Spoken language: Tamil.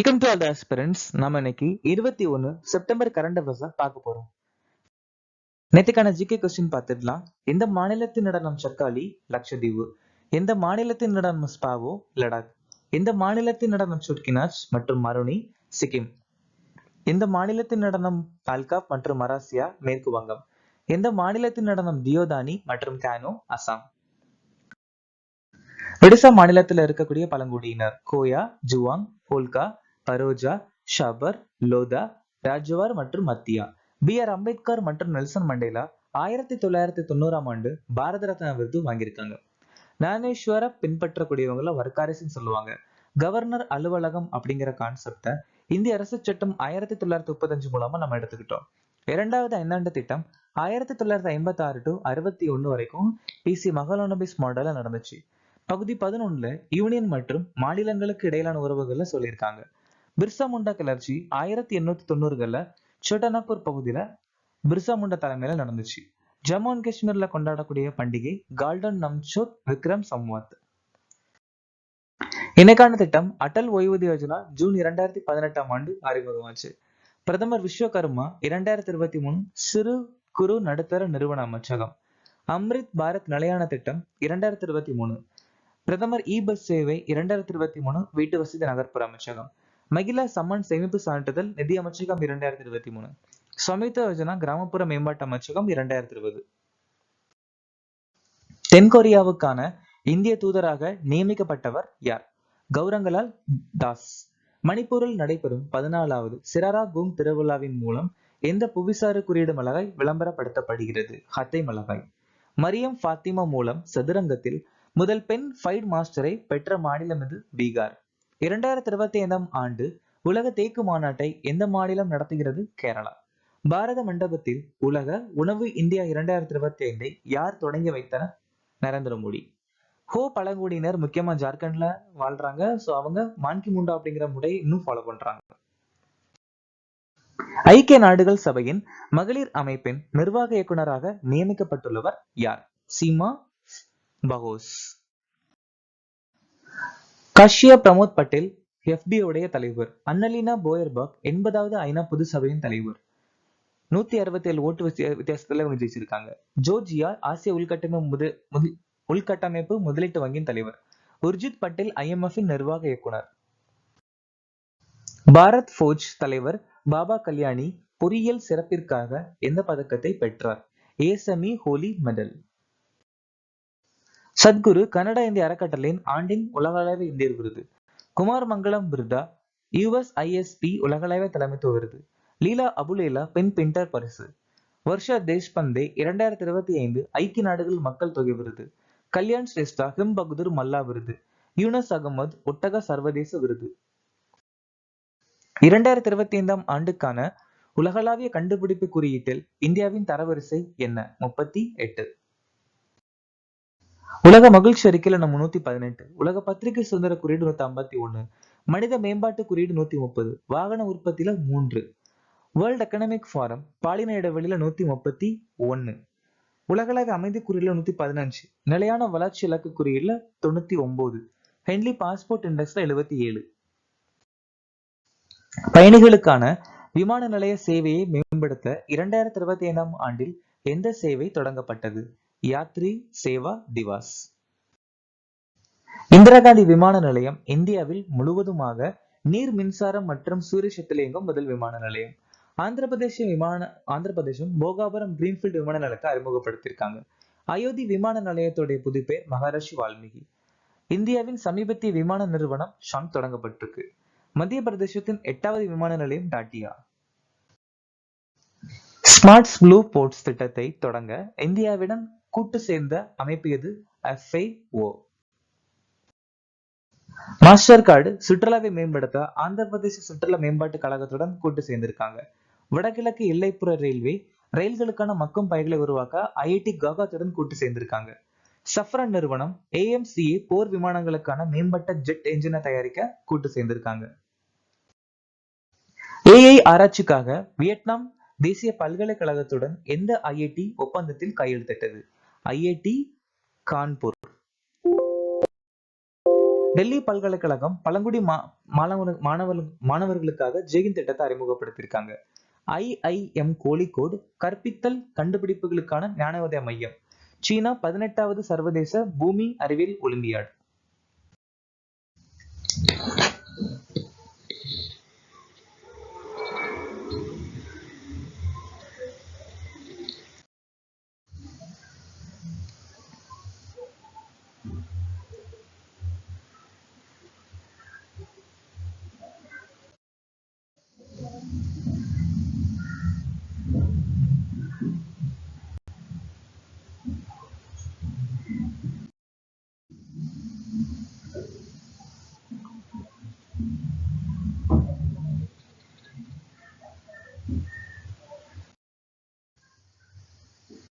Welcome to all the aspirants. நம்ம இன்னைக்கு 21 செப்டம்பர் கரண்ட் அஃபேர்ஸ் பார்க்க போறோம். நேத்துக்கான ஜிகே கொஸ்டின் பார்த்துடலாம். எந்த மாநிலத்தின் நடனம் சக்காலி? லட்சத்தீவு. எந்த மாநிலத்தின் நடனம் ஸ்பாவோ? லடாக். எந்த மாநிலத்தின் நடனம் சுட்கினாச் மற்றும் மருணி? சிக்கிம். எந்த மாநிலத்தின் நடனம் பால்காப் மற்றும் மராசியா? மேற்கு வங்கம். எந்த மாநிலத்தின் நடனம் தியோதானி மற்றும் கானோ? அசாம். ஒடிசா மாநிலத்தில் இருக்கக்கூடிய பழங்குடியினர் கோயா, ஜுவாங், போல்கா, பரோஜா, ஷாபர், லோதா, ராஜவார் மற்றும் மத்தியா. B.R. அம்பேத்கர் மற்றும் நெல்சன் மண்டேலா 1990 பாரத ரத்னா விருது வாங்கியிருக்காங்க. ஞானேஸ்வர பின்பற்றக்கூடியவங்கள வர்க்காரிசின்னு சொல்லுவாங்க. கவர்னர் அலுவலகம் அப்படிங்கிற கான்செப்ட இந்திய அரசு சட்டம் 1935 மூலமா நம்ம எடுத்துக்கிட்டோம். இரண்டாவது ஐந்தாண்டு திட்டம் 1956 to 61 வரைக்கும் PC மகாலனோபிஸ் மாடல்ல நடந்துச்சு. பகுதி 11 யூனியன் மற்றும் மாநிலங்களுக்கு இடையிலான உறவுகள்ல சொல்லியிருக்காங்க. பிர்சா முண்டா கிளர்ச்சி 1890 சோட்டாநாக்பூர் பகுதியில பிர்சா முண்டா தலைமையில நடந்துச்சு. ஜம்மு அண்ட் காஷ்மீர்ல கொண்டாடக்கூடிய பண்டிகை கால்டன் நம்சோத் விக்ரம் சம்வத். இன்னைக்கான திட்டம் அடல் ஓய்வூதிய யோஜனா ஜூன் 2018 அறிமுகமாச்சு. பிரதமர் விஸ்வகர்மா 2023 சிறு குறு நடுத்தர நிறுவன அமைச்சகம். அம்ரித் பாரத் நிலையான திட்டம் 2023. பிரதமர் பஸ் சேவை 2023 வீட்டு வசதி நகர்ப்புற அமைச்சகம். மகிழா சம்மன் சேமிப்பு சான்றிதழ் நிதி அமைச்சகம் 2023. ஸ்வமித்வ யோஜனா கிராமப்புற மேம்பாட்டு அமைச்சகம் 2020. தென்கொரியாவுக்கான இந்திய தூதராக நியமிக்கப்பட்டவர் யார்? கௌரங்கலால் தாஸ். மணிப்பூரில் நடைபெறும் 14வது சிராரா கூங் திருவிழாவின் மூலம் எந்த புவிசார் குறியீடு மிளகாய் விளம்பரப்படுத்தப்படுகிறது? ஹத்தை மிளகாய். மரியம் ஃபாத்திமா மூலம் சதுரங்கத்தில் முதல் பெண் ஃபைட் மாஸ்டரை பெற்ற மாநிலம் இது? பீகார். 2025 உலக தேக்கு மாநாட்டை எந்த மாநிலம் நடத்துகிறது? கேரளா. பாரத மண்டபத்தில் உலக உணவு இந்தியா 2025 யார் தொடங்கி வைத்தனர்? நரேந்திர மோடி. ஹோ பழங்குடியினர் முக்கியமா ஜார்க்கண்ட்ல வாழ்றாங்க. சோ அவங்க மான்கி முண்டா அப்படிங்கிற முறை இன்னும் ஃபாலோ பண்றாங்க. ஐக்கிய நாடுகள் சபையின் மகளிர் அமைப்பின் நிர்வாக இயக்குநராக நியமிக்கப்பட்டுள்ளவர் யார்? சீமா பகோஸ். காஷ்யா பிரமோத் பட்டேல் FBI உடைய தலைவர். அன்னலீனா போயர்பாக் 80வது ஐநா பொது சபையின் தலைவர். 167 ஓட்டு வித்தியாசத்துல இவங்க ஜெயிச்சிருக்காங்க. ஜோர்ஜியா ஆசிய உள்கட்டமைப்பு முதலீட்டு வங்கியின் தலைவர். உர்ஜித் பட்டேல் IMF-இன் நிர்வாக இயக்குனர். பாரத் ஃபோர்ஜ் தலைவர் பாபா கல்யாணி பொறியியல் சிறப்பிற்காக எந்த பதக்கத்தை பெற்றார்? ASME Holley medal. Sadhguru Canada இந்திய அறக்கட்டளையின் ஆண்டின் உலகளவில் இந்தியர் விருது. குமார் மங்களம் விருதா USISP உலகளவில் தலைமைத்துவ விருது. லீலா அபுலேலா பெண் பின்டர் பரிசு. வர்ஷா தேஷ்பந்தே 2025 ஐக்கிய நாடுகள் மக்கள் தொகை விருது. கல்யாண் ஸ்ரேஷ்டா ஹிம் பகதூர் மல்லா விருது. யூனஸ் அகமது ஒட்டக சர்வதேச விருது. 2025 உலகளாவிய கண்டுபிடிப்பு குறியீட்டில் இந்தியாவின் தரவரிசை என்ன? 38. உலக மகிழ்ச்சி அறிக்கையில நம்ம 118. உலக பத்திரிகை சுதந்திர குறியீடு 151. மனித மேம்பாட்டு குறியீடு 130. வாகன உற்பத்தியில 3. வேர்ல்ட் எக்கனாமிக் ஃபாரம் பாலின இடைவெளியில 131. உலகளவில் அமைதி குறியீடுல 115. நிலையான வளர்ச்சி இலக்கு குறியீடுல 99. Henle passport இண்டெக்ஸ்ல 77. பயணிகளுக்கான விமான நிலைய சேவையை மேம்படுத்த 2025 எந்த சேவை தொடங்கப்பட்டது? யாத்ரி சேவா திவாஸ். இந்திரா காந்தி விமான நிலையம் இந்தியாவில் முழுவதுமாக நீர் மின்சாரம் மற்றும் சூரிய சக்தியில் இயங்கும் முதல் விமான நிலையம். ஆந்திர பிரதேசம் போகாபுரம் கிரீன்ஃபீல்ட் விமான நிலையத்தை அறிமுகப்படுத்தியிருக்காங்க. அயோத்தி விமான நிலையத்துடைய புது பேர் மகாரிஷி வால்மீகி. இந்தியாவின் சமீபத்திய விமான நிறுவனம் ஷாங் தொடங்கப்பட்டிருக்கு. மத்திய பிரதேசத்தின் 8வது விமான நிலையம் டாட்டியா. ஸ்மார்ட் ப்ளூ போர்ட்ஸ் திட்டத்தை தொடங்க இந்தியாவுடன் கூட்டு சேர்ந்த அமைப்பு எது? FAO. மாஸ்டர் கார்டு சுற்றுலாவை மேம்படுத்த ஆந்திர பிரதேச சுற்றுலா மேம்பாட்டு கழகத்துடன் கூட்டு சேர்ந்திருக்காங்க. வடகிழக்கு எல்லைப்புற ரயில்களுக்கான மக்கும் பைகளை உருவாக்க IIT கவுஹாத்தியுடன் கூட்டு சேர்ந்திருக்காங்க. சஃப்ரான் நிறுவனம் AMCA போர் விமானங்களுக்கான மேம்பட்ட ஜெட் என்ஜினை தயாரிக்க கூட்டு சேர்ந்திருக்காங்க. AI ஆராய்ச்சிக்காக வியட்நாம் தேசிய பல்கலைக்கழகத்துடன் எந்த IIT ஒப்பந்தத்தில் கையெழுத்திட்டது? IIT கான்பூர். டெல்லி பல்கலைக்கழகம் பழங்குடி மாணவர்களுக்காக ஜெயின் திட்டத்தை அறிமுகப்படுத்தியிருக்காங்க. IIM கோழிக்கோடு கற்பித்தல் கண்டுபிடிப்புகளுக்கான ஞானோதய மையம். சீனா 18வது சர்வதேச பூமி அறிவியல் ஒலிம்பியாட்.